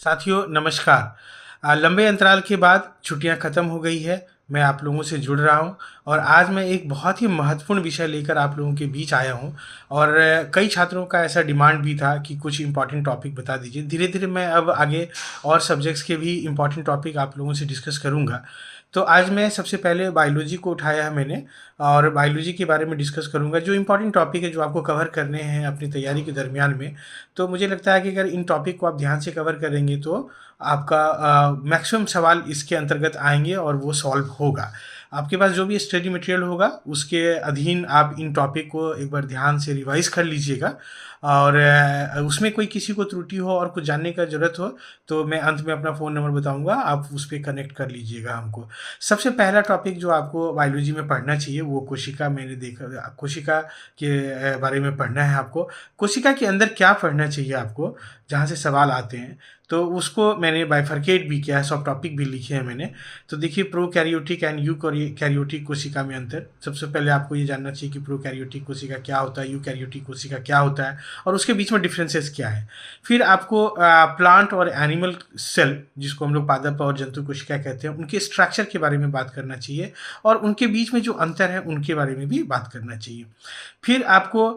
साथियों नमस्कार। लंबे अंतराल के बाद छुट्टियां ख़त्म हो गई है। मैं आप लोगों से जुड़ रहा हूं और आज मैं एक बहुत ही महत्वपूर्ण विषय लेकर आप लोगों के बीच आया हूं। और कई छात्रों का ऐसा डिमांड भी था कि कुछ इम्पोर्टेंट टॉपिक बता दीजिए। धीरे धीरे मैं अब आगे और सब्जेक्ट्स के भी इम्पोर्टेंट टॉपिक आप लोगों से डिस्कस करूंगा। तो आज मैं सबसे पहले बायोलॉजी को उठाया है मैंने, और बायोलॉजी के बारे में डिस्कस करूंगा। जो इम्पोर्टेंट टॉपिक है जो आपको कवर करने हैं अपनी तैयारी के दरमियान में, तो मुझे लगता है कि अगर इन टॉपिक को आप ध्यान से कवर करेंगे तो आपका मैक्सिमम सवाल इसके अंतर्गत आएंगे और वो सॉल्व होगा। आपके पास जो भी स्टडी मटेरियल होगा उसके अधीन आप इन टॉपिक को एक बार ध्यान से रिवाइज कर लीजिएगा। और उसमें कोई किसी को त्रुटि हो और कुछ जानने का ज़रूरत हो तो मैं अंत में अपना फ़ोन नंबर बताऊंगा, आप उस पर कनेक्ट कर लीजिएगा हमको। सबसे पहला टॉपिक जो आपको बायोलॉजी में पढ़ना चाहिए वो कोशिका। मैंने देखा कोशिका के बारे में पढ़ना है आपको। कोशिका के अंदर क्या पढ़ना चाहिए आपको, जहाँ से सवाल आते हैं, तो उसको मैंने बाइफरकेट भी किया है, सब टॉपिक भी लिखे हैं मैंने। तो देखिए, प्रोकैरियोटिक एंड यूकैरियोटिक कोशिका में अंतर। सबसे पहले आपको ये जानना चाहिए कि प्रोकैरियोटिक कोशिका क्या होता है, यूकैरियोटिक कोशिका क्या होता है और उसके बीच में डिफरेंसेस क्या है। फिर आपको प्लांट और एनिमल सेल, जिसको हम लोग पादप और जंतु कोशिका कहते हैं, उनके स्ट्रक्चर के बारे में बात करना चाहिए और उनके बीच में जो अंतर है उनके बारे में भी बात करना चाहिए। फिर आपको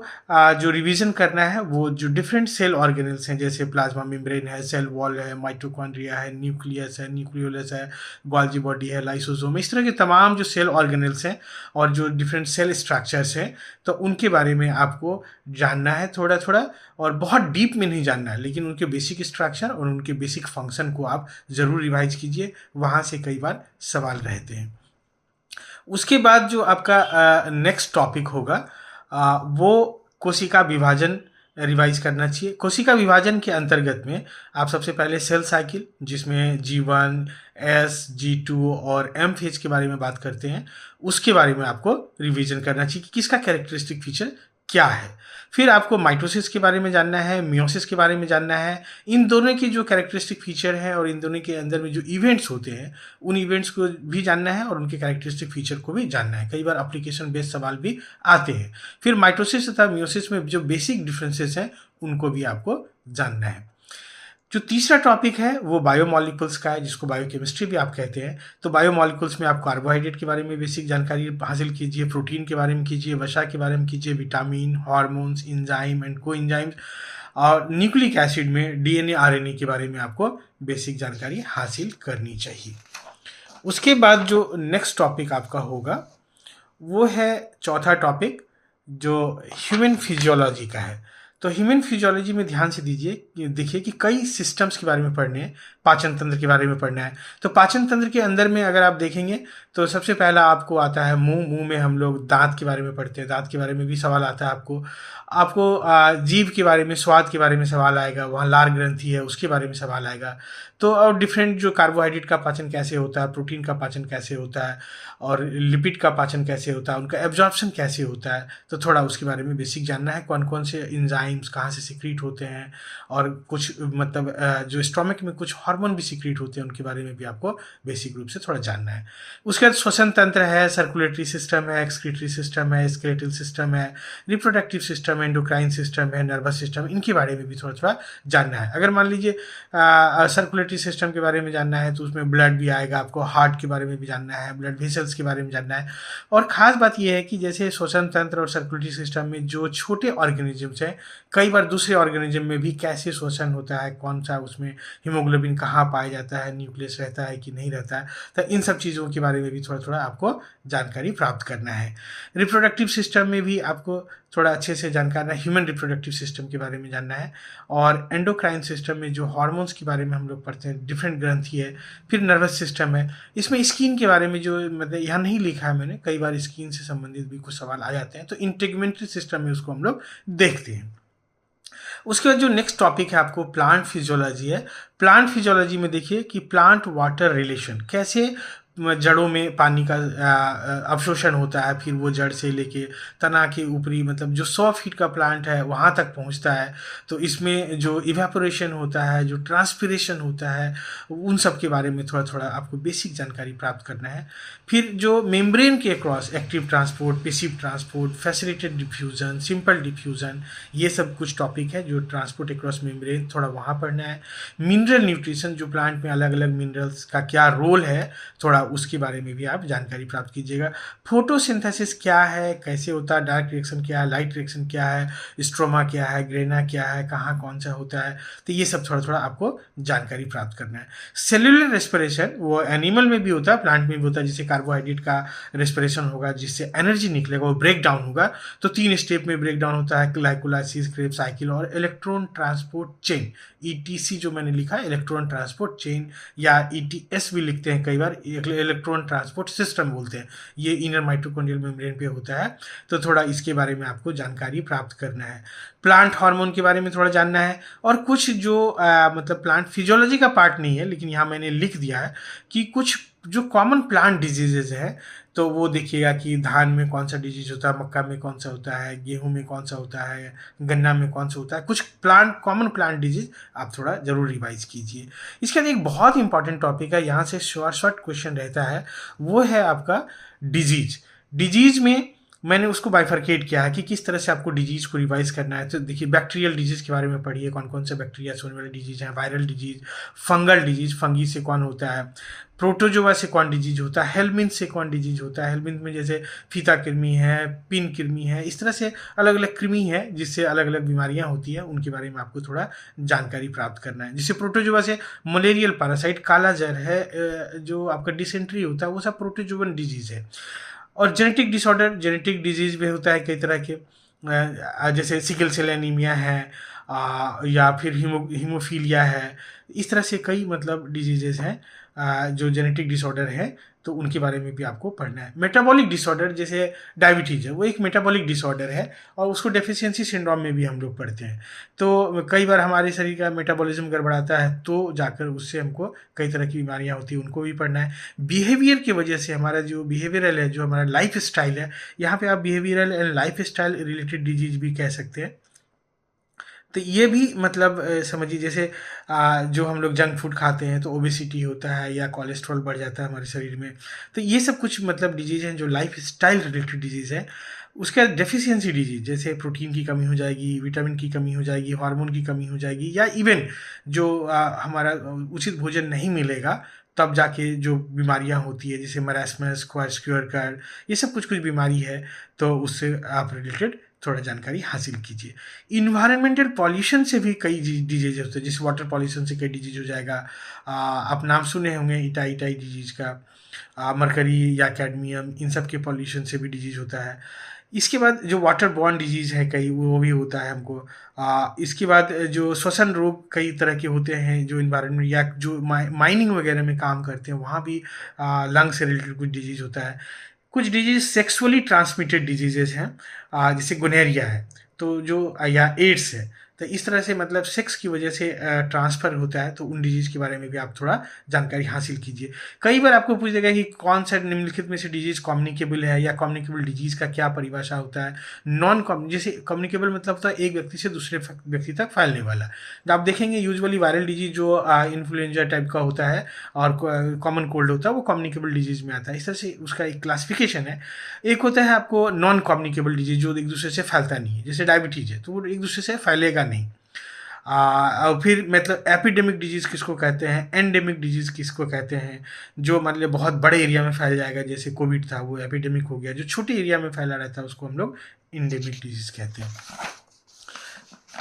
जो रिवीजन करना है वो जो डिफरेंट सेल ऑर्गेनल्स हैं, जैसे प्लाज्मा मेम्ब्रेन है, सेल वॉल है, माइटोकॉन्ड्रिया है, न्यूक्लियस है, न्यूक्लियोलस है, गोल्जी बॉडी है, लाइसोसोम, इस तरह के तमाम जो सेल ऑर्गेनल्स हैं और जो डिफरेंट सेल स्ट्रक्चर्स हैं, तो उनके बारे में आपको जानना है थोड़ा थोड़ा। और बहुत डीप में नहीं जानना है, लेकिन उनके बेसिक स्ट्रक्चर और उनके बेसिक फंक्शन को आप ज़रूर रिवाइज कीजिए, वहाँ से कई बार सवाल रहते हैं। उसके बाद जो आपका नेक्स्ट टॉपिक होगा वो कोशिका विभाजन रिवाइज करना चाहिए। कोशिका विभाजन के अंतर्गत में आप सबसे पहले सेल साइकिल, जिसमें G1, S, G2 और M फेज के बारे में बात करते हैं, उसके बारे में आपको रिवीजन करना चाहिए कि किसका कैरेक्टरिस्टिक फीचर क्या है। फिर आपको माइटोसिस के बारे में जानना है, मियोसिस के बारे में जानना है। इन दोनों की जो कैरेक्टरिस्टिक फीचर है और इन दोनों के अंदर में जो इवेंट्स होते हैं, उन इवेंट्स को भी जानना है और उनके कैरेक्टरिस्टिक फीचर को भी जानना है। कई बार एप्लीकेशन बेस्ड सवाल भी आते हैं। फिर माइटोसिस तथा मियोसिस में जो बेसिक डिफरेंसेस हैं उनको भी आपको जानना है। जो तीसरा टॉपिक है वो बायोमॉलिक्यूल्स का है, जिसको बायोकेमिस्ट्री भी आप कहते हैं। तो बायोमॉलिक्यूल्स में आप कार्बोहाइड्रेट के बारे में बेसिक जानकारी हासिल कीजिए, प्रोटीन के बारे में कीजिए, वसा के बारे में कीजिए, vitamin, hormones, enzyme and coenzymes, और न्यूक्लिक एसिड में डीएनए आरएनए के बारे में आपको बेसिक जानकारी हासिल करनी चाहिए। उसके बाद जो नेक्स्ट टॉपिक आपका होगा वो है चौथा टॉपिक, जो ह्यूमन फिजियोलॉजी का है। तो ह्यूमन फिजियोलॉजी में ध्यान से देखिए कि कई सिस्टम्स के बारे में पढ़ने हैं। पाचन तंत्र के बारे में पढ़ना है। तो पाचन तंत्र के अंदर में अगर आप देखेंगे तो सबसे पहला आपको आता है मुंह में हम लोग दांत के बारे में पढ़ते हैं, दांत के बारे में भी सवाल आता है आपको। जीभ के बारे में, स्वाद के बारे में सवाल आएगा, वहाँ लार ग्रंथि है उसके बारे में सवाल आएगा। तो और डिफरेंट जो कार्बोहाइड्रेट का पाचन कैसे होता है, प्रोटीन का पाचन कैसे होता है और लिपिड का पाचन कैसे होता है, उनका एब्जॉर्प्शन कैसे होता है, तो थोड़ा उसके बारे में बेसिक जानना है। कौन कौन से इंजाइम्स कहाँ से सिक्रीट होते हैं और कुछ मतलब जो स्टोमक में कुछ हार्मोन भी सिक्रीट होते हैं, उनके बारे में भी आपको बेसिक रूप से थोड़ा जानना है। उसके बाद श्वसन तंत्र है, सर्कुलेटरी सिस्टम है, एक्सक्रीटरी सिस्टम है, स्केलेटल सिस्टम है, रिप्रोडक्टिव सिस्टम है, एंडोक्राइन सिस्टम है, नर्वस सिस्टम, इनके बारे में भी थोड़ा थोड़ा जानना है। अगर मान लीजिए सर्कुलेटरी सिस्टम के बारे में जानना है तो उसमें ब्लड भी आएगा, आपको हार्ट के बारे में भी जानना है, ब्लड वेसल्स के बारे में जानना है। और ख़ास बात यह है कि जैसे श्वसन तंत्र और सर्कुलेटरी सिस्टम में जो छोटे ऑर्गेनिजम्स हैं, कई बार दूसरे ऑर्गेनिज्म में भी कैसे श्वसन होता है, कौन सा उसमें हीमोग्लोबिन कहाँ पाया जाता है, न्यूक्लियस रहता है कि नहीं रहता है, तो इन सब चीज़ों के बारे में भी थोड़ा थोड़ा आपको जानकारी प्राप्त करना है। रिप्रोडक्टिव सिस्टम में भी आपको थोड़ा अच्छे से जानना है, ह्यूमन रिप्रोडक्टिव सिस्टम के बारे में जानना है। और एंडोक्राइन सिस्टम में जो हार्मोन्स के बारे में हम लोग पढ़ते हैं, डिफरेंट ग्रंथि है। फिर नर्वस सिस्टम है, इसमें स्किन के बारे में जो मतलब यहाँ नहीं लिखा है मैंने, कई बार स्किन से संबंधित भी कुछ सवाल आ जाते हैं, तो इंटेगुमेंट्री सिस्टम में उसको हम लोग देखते हैं। उसके बाद जो नेक्स्ट टॉपिक है आपको प्लांट फिजियोलॉजी है। प्लांट फिजियोलॉजी में देखिए कि प्लांट वाटर रिलेशन, कैसे जड़ों में पानी का अवशोषण होता है, फिर वो जड़ से लेके तना के ऊपरी मतलब जो 100 फीट का प्लांट है वहाँ तक पहुँचता है। तो इसमें जो इवेपोरेशन होता है, जो ट्रांसपिरेशन होता है, उन सब के बारे में थोड़ा थोड़ा आपको बेसिक जानकारी प्राप्त करना है। फिर जो मेम्ब्रेन के across active transport, passive transport, facilitated diffusion, simple diffusion, ये सब कुछ टॉपिक है जो ट्रांसपोर्ट अक्रॉस मेम्ब्रेन, थोड़ा वहाँ पढ़ना है। मिनरल न्यूट्रिशन, जो प्लांट में अलग अलग मिनरल्स का क्या रोल है, थोड़ा उसके बारे में भी आप जानकारी प्राप्त कीजिएगा। फोटोसिंथेसिस क्या है, कैसे होता है, डार्क रिएक्शन क्या है, लाइट रिएक्शन क्या है, स्ट्रोमा क्या है, ग्रेना क्या है, कहाँ कौन सा होता है, तो ये सब थोड़ा थोड़ा आपको जानकारी प्राप्त करना है। सेल्यूलर रेस्पिरेशन वो एनिमल में भी होता है, प्लांट में भी होता है, जिससे कार्बोहाइड्रेट का रेस्पिरेशन होगा जिससे एनर्जी निकलेगा, वो ब्रेक डाउन होगा। तो 3 स्टेप में ब्रेक डाउन होता है, ग्लाइकोलाइसिस, क्रेब साइकिल और इलेक्ट्रॉन ट्रांसपोर्ट चेन, ईटीसी जो मैंने लिखा है, इलेक्ट्रॉन ट्रांसपोर्ट चेन, या ईटीएस भी लिखते हैं कई बार, इलेक्ट्रॉन ट्रांसपोर्ट सिस्टम बोलते हैं। ये इनर माइटोकॉन्ड्रियल मेम्ब्रेन पे होता है। तो थोड़ा इसके बारे में आपको जानकारी प्राप्त करना है। प्लांट हार्मोन के बारे में थोड़ा जानना है, और कुछ जो मतलब प्लांट फिजियोलॉजी का पार्ट नहीं है, लेकिन यहाँ मैंने लिख दिया है कि कुछ जो कॉमन प्लांट डिजीजेज है, तो वो देखिएगा कि धान में कौन सा डिजीज होता है, मक्का में कौन सा होता है, गेहूं में कौन सा होता है, गन्ना में कौन सा होता है, कुछ प्लांट कॉमन प्लांट डिजीज आप थोड़ा जरूर रिवाइज कीजिए। इसके बाद एक बहुत इंपॉर्टेंट टॉपिक है, यहाँ से शॉर्ट शॉर्ट क्वेश्चन रहता है, वो है आपका डिजीज। डिजीज में मैंने उसको बाइफरकेट किया है कि किस तरह से आपको डिजीज को रिवाइज करना है। तो देखिए, बैक्टीरियल डिजीज के बारे में पढ़िए, कौन कौन से बैक्टीरिया से होने वाले डिजीज हैं, viral disease, fungal disease, fungi से कौन होता है, प्रोटोजोआ से कौन डिजीज होता है, हेलमिंथ से कौन डिजीज होता है। हेलमिंथ में जैसे फीता कृमि है, पिन कृमि है, इस तरह से अलग अलग कृमि है जिससे अलग अलग बीमारियां होती हैं, उनके बारे में आपको थोड़ा जानकारी प्राप्त करना है। जैसे प्रोटोजोआ से मलेरियल पैरासाइट, काला जर है, जो आपका डिसेंट्री होता है, वो सब प्रोटोजोवन डिजीज है। और जेनेटिक डिसऑर्डर, जेनेटिक डिजीज भी होता है कई तरह के, जैसे सिकल सेल एनीमिया है, या फिर हीमोफीलिया है। इस तरह से कई मतलब डिजीजेज हैं जो जेनेटिक डिसऑर्डर है, तो उनके बारे में भी आपको पढ़ना है। मेटाबॉलिक डिसऑर्डर जैसे डायबिटीज है, वो एक मेटाबॉलिक डिसऑर्डर है, और उसको डेफिशिएंसी सिंड्रोम में भी हम लोग पढ़ते हैं। तो कई बार हमारे शरीर का मेटाबॉलिज्म गड़बड़ाता है, तो जाकर उससे हमको कई तरह की बीमारियां होती हैं, उनको भी पढ़ना है। बिहेवियर की वजह से हमारा जो बिहेवियरल है, जो हमारा लाइफ स्टाइल है, यहाँ पे आप behavioural and life style related disease भी कह सकते हैं। तो ये भी मतलब समझिए, जैसे जो हम लोग जंक फूड खाते हैं तो ओबेसिटी होता है, या कोलेस्ट्रॉल बढ़ जाता है हमारे शरीर में। तो ये सब कुछ मतलब डिजीज हैं जो लाइफ स्टाइल रिलेटेड डिजीज है। उसके बाद डेफिशिएंसी डिजीज, जैसे प्रोटीन की कमी हो जाएगी, विटामिन की कमी हो जाएगी, हार्मोन की कमी हो जाएगी, या इवन जो हमारा उचित भोजन नहीं मिलेगा, तब जाके जो बीमारियां होती है, जैसे मरासमस, क्वार्स्क्यूअर, ये सब कुछ कुछ बीमारी है, तो उससे आप रिलेटेड थोड़ा जानकारी हासिल कीजिए। इन्वायरमेंटल पॉल्यूशन से भी कई डिजीज होते हैं, जैसे वाटर पॉल्यूशन से कई डिजीज हो जाएगा। आप नाम सुने होंगे इटाई इटाई डिजीज का, मरकरी या कैडमियम, इन सब के पॉल्यूशन से भी डिजीज होता है। इसके बाद जो वाटर बॉर्न डिजीज है कई, वो भी होता है हमको। इसके बाद जो श्वसन रोग कई तरह के होते हैं, जो इन्वायरमेंट या जो माइनिंग वगैरह में काम करते हैं, वहाँ भी लंग से रिलेटेड कुछ डिजीज होता है। कुछ डिजीज सेक्सुअली ट्रांसमिटेड डिजीजेस हैं, जैसे गोनेरिया है, तो जो या एड्स है, तो इस तरह से मतलब सेक्स की वजह से ट्रांसफ़र होता है, तो उन डिजीज़ के बारे में भी आप थोड़ा जानकारी हासिल कीजिए। कई बार आपको पूछ देगा कि कौन सा निम्नलिखित में से डिजीज़ कम्युनिकेबल है, या कम्युनिकेबल डिजीज़ का क्या परिभाषा होता है। नॉन कम जैसे कम्युनिकेबल मतलब होता है एक व्यक्ति से दूसरे व्यक्ति तक फैलने वाला। तो आप देखेंगे यूजुअली वायरल डिजीज जो इन्फ्लुएंजा टाइप का होता है और कॉमन कोल्ड होता है, वो कम्युनिकेबल डिजीज में आता है। इस तरह से उसका एक क्लासिफिकेशन है। एक होता है आपको नॉन कम्युनिकेबल डिजीज, जो एक दूसरे से फैलता नहीं है, जैसे डायबिटीज है, तो वो एक दूसरे से फैलेगा नहीं। और फिर मतलब एपिडेमिक डिजीज़ किसको कहते हैं, एंडेमिक डिजीज़ किसको कहते हैं, जो मतलब बहुत बड़े एरिया में फैल जाएगा, जैसे कोविड था वो एपिडेमिक हो गया। जो छोटे एरिया में फैला रहता है उसको हम लोग एंडेमिक डिजीज़ कहते हैं।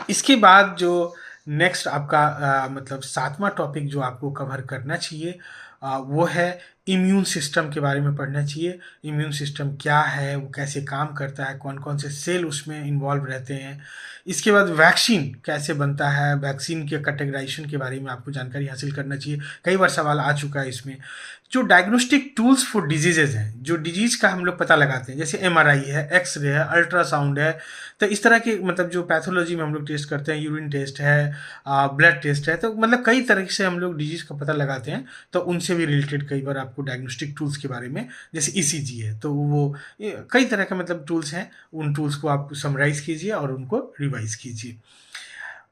इसके बाद जो नेक्स्ट आपका मतलब 7वां टॉपिक जो आपको कवर करना चाहिए, वो है इम्यून सिस्टम के बारे में पढ़ना चाहिए। इम्यून सिस्टम क्या है, वो कैसे काम करता है, कौन कौन से सेल उसमें इन्वॉल्व रहते हैं। इसके बाद वैक्सीन कैसे बनता है, वैक्सीन के कैटेगराइजेशन के बारे में आपको जानकारी हासिल करना चाहिए। कई बार सवाल आ चुका है इसमें। जो डायग्नोस्टिक टूल्स फॉर डिजीजेज हैं, जो डिजीज़ का हम लोग पता लगाते हैं, जैसे एमआरआई है, एक्सरे है, अल्ट्रासाउंड है, तो इस तरह के मतलब जो पैथोलॉजी में हम लोग टेस्ट करते हैं, यूरिन टेस्ट है, ब्लड टेस्ट है, तो मतलब कई तरह से हम लोग डिजीज़ का पता लगाते हैं। तो उनसे भी रिलेटेड कई बार आपको आपको डायग्नोस्टिक टूल्स के बारे में, जैसे ईसीजी है, तो वो कई तरह के मतलब टूल्स हैं, उन टूल्स को आप समराइज़ कीजिए और उनको रिवाइज़ कीजिए।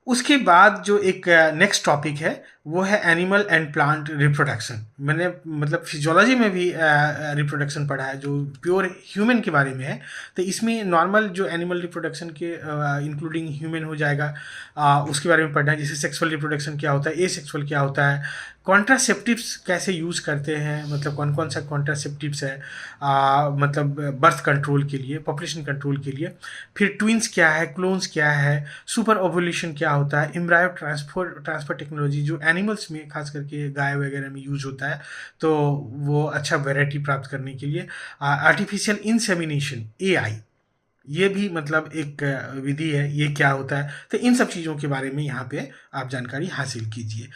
उसके बाद जो एक नेक्स्ट टॉपिक है वो है एनिमल एंड प्लांट रिप्रोडक्शन। मैंने मतलब फिजियोलॉजी में भी रिप्रोडक्शन पढ़ा है जो प्योर ह्यूमन के बारे में है, तो इसमें नॉर्मल जो एनिमल रिप्रोडक्शन के इंक्लूडिंग ह्यूमन हो जाएगा, उसके बारे में पढ़ना है, जैसे सेक्सुअल रिप्रोडक्शन क्या होता है, एसेक्सुअल क्या होता है, कॉन्ट्रासेप्टिव्स कैसे यूज़ करते हैं, मतलब कौन कौन सा कॉन्ट्रासेप्टिव्स है, मतलब बर्थ कंट्रोल के लिए, पॉपुलेशन कंट्रोल के लिए, फिर ट्विंस क्या है, क्लोन्स क्या है, सुपर ओवुलेशन क्या होता है, एम्ब्रायो ट्रांसफर टेक्नोलॉजी जो एनिमल्स में खास करके गाय वगैरह में यूज होता है, तो वो अच्छा वैरायटी प्राप्त करने के लिए, आर्टिफिशियल इंसेमिनेशन एआई, ये भी मतलब एक विधि है, ये क्या होता है, तो इन सब चीज़ों के बारे में यहाँ पे आप जानकारी हासिल कीजिए।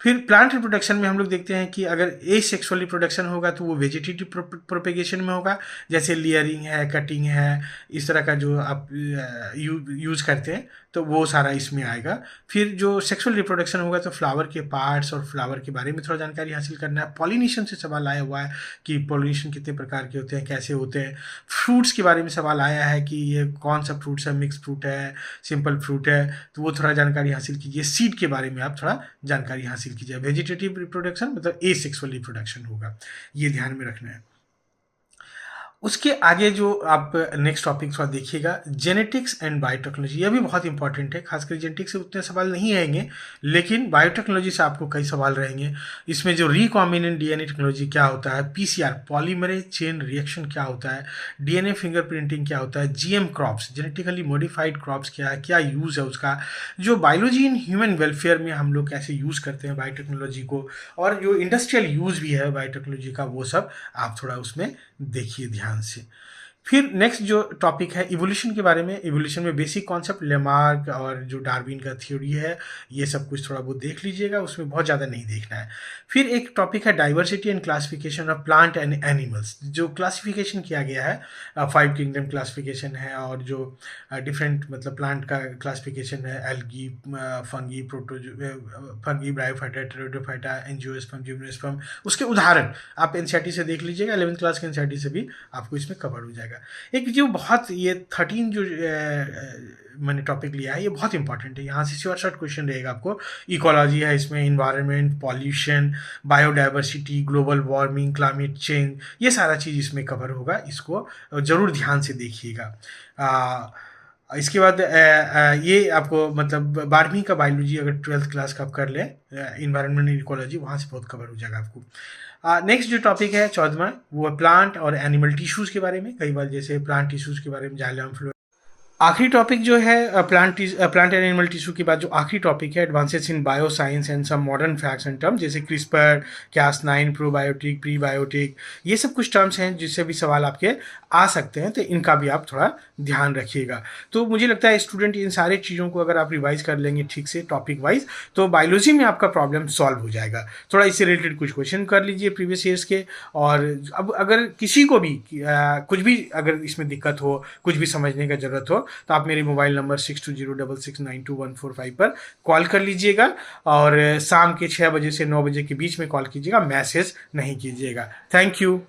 फिर प्लांट रिप्रोडक्शन में हम लोग देखते हैं कि अगर एसेक्सुअल रिप्रोडक्शन होगा तो वो वेजिटेटिव प्रोपेगेशन में होगा, जैसे लेयरिंग है, कटिंग है, इस तरह का जो आप यूज़ करते हैं, तो वो सारा इसमें आएगा। फिर जो सेक्सुअल रिप्रोडक्शन होगा तो फ्लावर के पार्ट्स और फ्लावर के बारे में थोड़ा जानकारी हासिल करना है। पॉलिनेशन से सवाल आया हुआ है कि पॉलिनेशन कितने प्रकार के होते हैं, कैसे होते हैं। फ्रूट्स के बारे में सवाल आया है कि ये कौन सा फ्रूट्स है, मिक्स फ्रूट है, सिंपल फ्रूट है, तो वो थोड़ा जानकारी हासिल कीजिए। सीड के बारे में आप थोड़ा जानकारी हासिल कीजिए। वेजिटेटिव रिप्रोडक्शन मतलब एसेक्सुअल रिप्रोडक्शन होगा, ये ध्यान में रखना है। उसके आगे जो आप नेक्स्ट टॉपिक थोड़ा देखिएगा, जेनेटिक्स एंड बायोटेक्नोलॉजी, यह भी बहुत इंपॉर्टेंट है। खासकर जेनेटिक्स से उतने सवाल नहीं आएंगे, लेकिन बायोटेक्नोलॉजी से आपको कई सवाल रहेंगे। इसमें जो रिकॉम्बिनेंट डीएनए टेक्नोलॉजी क्या होता है, पीसीआर पॉलीमरेज चेन रिएक्शन क्या होता है, डीएनए फिंगरप्रिंटिंग क्या होता है, GM crops genetically modified crops क्या है, क्या यूज़ है उसका, जो बायोलॉजी इन ह्यूमन वेलफेयर में हम लोग कैसे यूज़ करते हैं बायोटेक्नोलॉजी को, और जो इंडस्ट्रियल यूज़ भी है बायोटेक्नोलॉजी का, वो सब आप थोड़ा उसमें देखिए ध्यान से। फिर नेक्स्ट जो टॉपिक है इवोल्यूशन के बारे में। इवोल्यूशन में बेसिक कॉन्सेप्ट लेमार्क और जो डार्विन का थ्योरी है, ये सब कुछ थोड़ा बहुत देख लीजिएगा, उसमें बहुत ज़्यादा नहीं देखना है। फिर एक टॉपिक है diversity and classification of plant and animals, जो क्लासिफिकेशन किया गया है, 5 किंगडम क्लासिफिकेशन है, और जो डिफरेंट मतलब प्लांट का क्लासिफिकेशन है, algae, fungi, fungi, bryophyta, pteridophyta, angiosperm, gymnosperm, उसके उदाहरण आप एनसीईआरटी से देख लीजिएगा, 11th क्लास के एनसीईआरटी से भी आपको इसमें कवर हो जाएगा। एक जो बहुत ये 13 जो मैंने टॉपिक लिया है, ये बहुत इंपॉर्टेंट है, यहाँ से शॉर्ट क्वेश्चन रहेगा आपको। इकोलॉजी है इसमें, environment, pollution, biodiversity, global warming, climate change, ये सारा चीज़ इसमें कवर होगा, इसको ज़रूर ध्यान से देखिएगा। इसके बाद ये आपको मतलब 12वीं का बायोलॉजी अगर 12th क्लास का आप कर लें, इन्वायरमेंट इकोलॉजी, वहाँ से बहुत कवर हो जाएगा आपको। नेक्स्ट जो टॉपिक है 14वां, वो है प्लांट और एनिमल टिश्यूज़ के बारे में। कई बार जैसे प्लांट टिश्यूज़ के बारे में जाइलम फ्लो। आखिरी टॉपिक जो है प्लांट एंड एनिमल टिश्यू के बाद जो आखिरी टॉपिक है, advances in bio science and some modern facts and terms, जैसे क्रिस्पर, cas9, प्रोबायोटिक, प्रीबायोटिक, ये सब कुछ टर्म्स हैं जिससे भी सवाल आपके आ सकते हैं, तो इनका भी आप थोड़ा ध्यान रखिएगा। तो मुझे लगता है स्टूडेंट इन सारी चीज़ों को अगर आप रिवाइज कर लेंगे ठीक से टॉपिक वाइज, तो बायोलॉजी में आपका प्रॉब्लम सॉल्व हो जाएगा। थोड़ा इससे रिलेटेड कुछ क्वेश्चन कर लीजिए प्रीवियस ईयर्स के, और अब अगर किसी को भी कुछ भी अगर इसमें दिक्कत हो, कुछ भी समझने का ज़रूरत हो, तो आप मेरे मोबाइल नंबर 6206692145 पर कॉल कर लीजिएगा, और शाम के 6 बजे से 9 बजे के बीच में कॉल कीजिएगा, मैसेज नहीं कीजिएगा। Thank you.